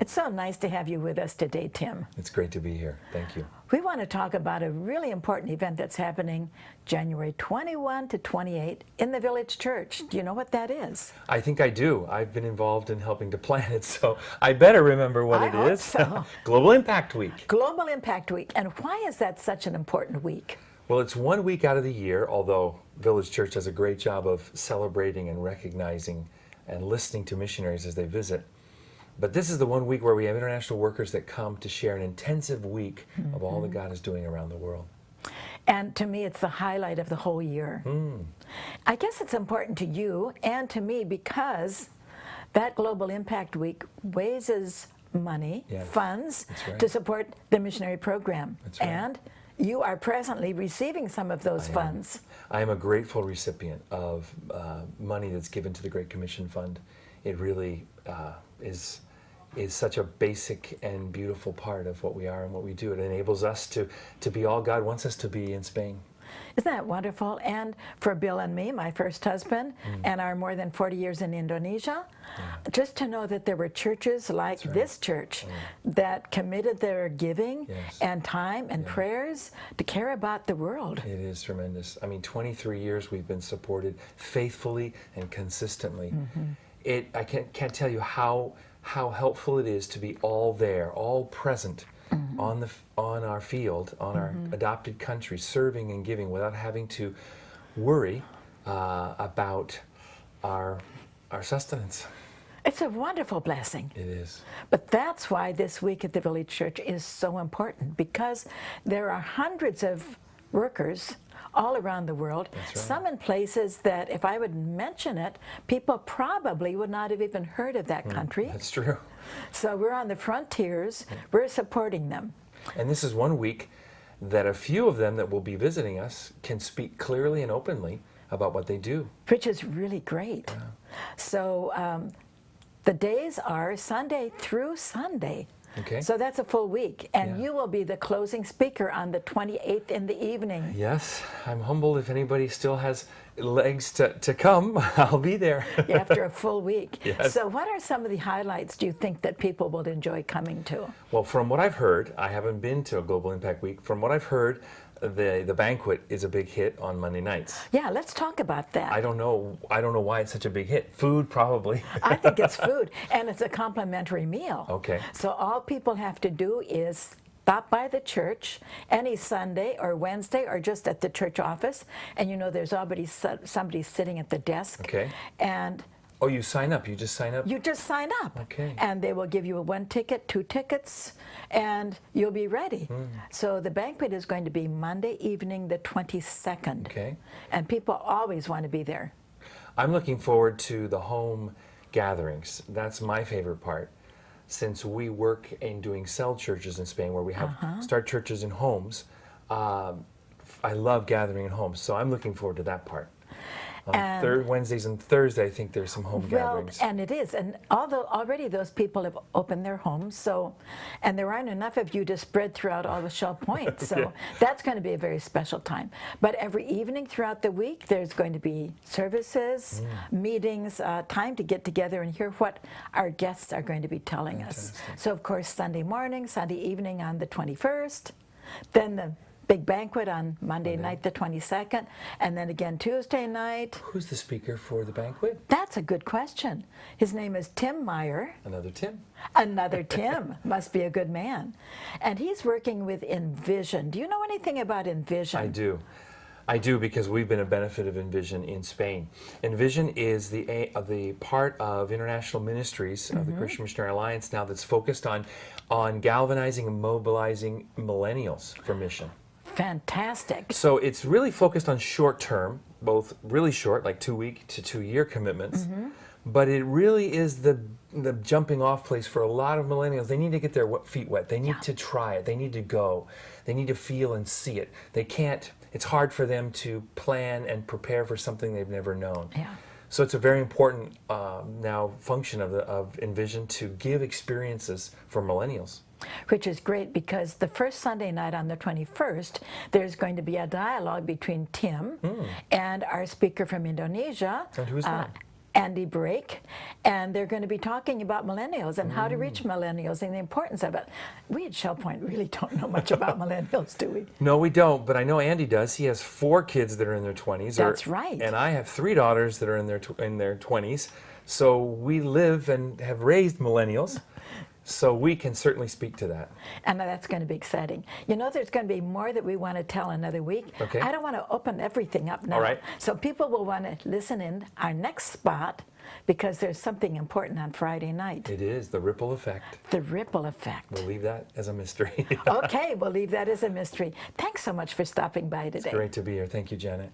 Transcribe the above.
It's so nice to have you with us today, Tim. It's great to be here. Thank you. We want to talk about a really important event that's happening January 21 to 28 in the Village Church. Do you know what that is? I think I do. I've been involved in helping to plan it, so I better remember what it is. So. Global Impact Week. Global Impact Week. And why is that such an important week? Well, it's 1 week out of the year, although Village Church does a great job of celebrating and recognizing and listening to missionaries as they visit. But this is the 1 week where we have international workers that come to share an intensive week of all that God is doing around the world. And to me, it's the highlight of the whole year. I guess it's important to you and to me because that Global Impact Week raises money, funds, to support the missionary program. That's right. And you are presently receiving some of those funds. I am a grateful recipient of money that's given to the Great Commission Fund. It really is such a basic and beautiful part of what we are and what we do. It enables us to be all God wants us to be in Spain. Isn't that wonderful? And for Bill and me, my first husband, and our more than 40 years in Indonesia, just to know that there were churches like this church that committed their giving and time and prayers to care about the world. It is tremendous. I mean, 23 years we've been supported faithfully and consistently. I can't tell you how helpful it is to be all there, all present on our field, on our adopted country, serving and giving without having to worry about our sustenance. It's a wonderful blessing. It is. But that's why this week at the Village Church is so important, because there are hundreds of workers all around the world, some in places that if I would mention it, people probably would not have even heard of that country. That's true. So we're on the frontiers, we're supporting them. And this is 1 week that a few of them that will be visiting us can speak clearly and openly about what they do. Which is really great. So the days are Sunday through Sunday. Okay. So that's a full week, and you will be the closing speaker on the 28th in the evening. Yes, I'm humbled. If anybody still has legs to come, I'll be there. After a full week. Yes. So what are some of the highlights do you think that people will enjoy coming to? Well, from what I've heard, I haven't been to a Global Impact Week. From what I've heard, the banquet is a big hit on Monday nights. Yeah, let's talk about that. I don't know why it's such a big hit. Food, probably. I think it's food, and it's a complimentary meal. Okay. So all people have to do is stop by the church any Sunday or Wednesday or just at the church office, and you know there's already somebody sitting at the desk. Okay. And Oh, you sign up. You just sign up? you just sign up. Okay. And they will give you 1 ticket, 2 tickets, and you'll be ready. So the banquet is going to be Monday evening, the 22nd. Okay. And people always want to be there. I'm looking forward to the home gatherings. That's my favorite part. Since we work in doing cell churches in Spain where we have start churches in homes, I love gathering in homes. So I'm looking forward to that part. Wednesdays and Thursday, I think there's some home gatherings. And it is. And although already those people have opened their homes, and there aren't enough of you to spread throughout all the Shell Point. So that's going to be a very special time. But every evening throughout the week, there's going to be services, meetings, time to get together and hear what our guests are going to be telling us. So, of course, Sunday morning, Sunday evening on the 21st, then the big banquet on Monday night, the 22nd, and then again Tuesday night. Who's the speaker for the banquet? That's a good question. His name is Tim Meyer. Another Tim. Another Tim. Must be a good man. And he's working with Envision. Do you know anything about Envision? I do. I do, because we've been a benefit of Envision in Spain. Envision is the part of international ministries of the Christian Missionary Alliance now that's focused on galvanizing and mobilizing millennials for mission. Fantastic. So it's really focused on short term, both really short, like 2 week to 2 year commitments, but it really is the jumping off place for a lot of millennials. They need to get their feet wet. They need to try it. They need to go. They need to feel and see it. They can't, it's hard for them to plan and prepare for something they've never known. Yeah. So it's a very important now function of Envision to give experiences for millennials. Which is great, because the first Sunday night on the 21st, there's going to be a dialogue between Tim and our speaker from Indonesia. And who's that? Andy Brake, and they're going to be talking about millennials and how to reach millennials and the importance of it. We at Shell Point really don't know much about millennials, do we? No, we don't, but I know Andy does. He has 4 kids that are in their 20s. That's right. And I have 3 daughters that are in their 20s. So we live and have raised millennials. So we can certainly speak to that. And that's going to be exciting. You know, there's going to be more that we want to tell another week. Okay. I don't want to open everything up now. All right. So people will want to listen in our next spot because there's something important on Friday night. It is the ripple effect. The ripple effect. We'll leave that as a mystery. Okay, we'll leave that as a mystery. Thanks so much for stopping by today. Great to be here. Thank you, Janet.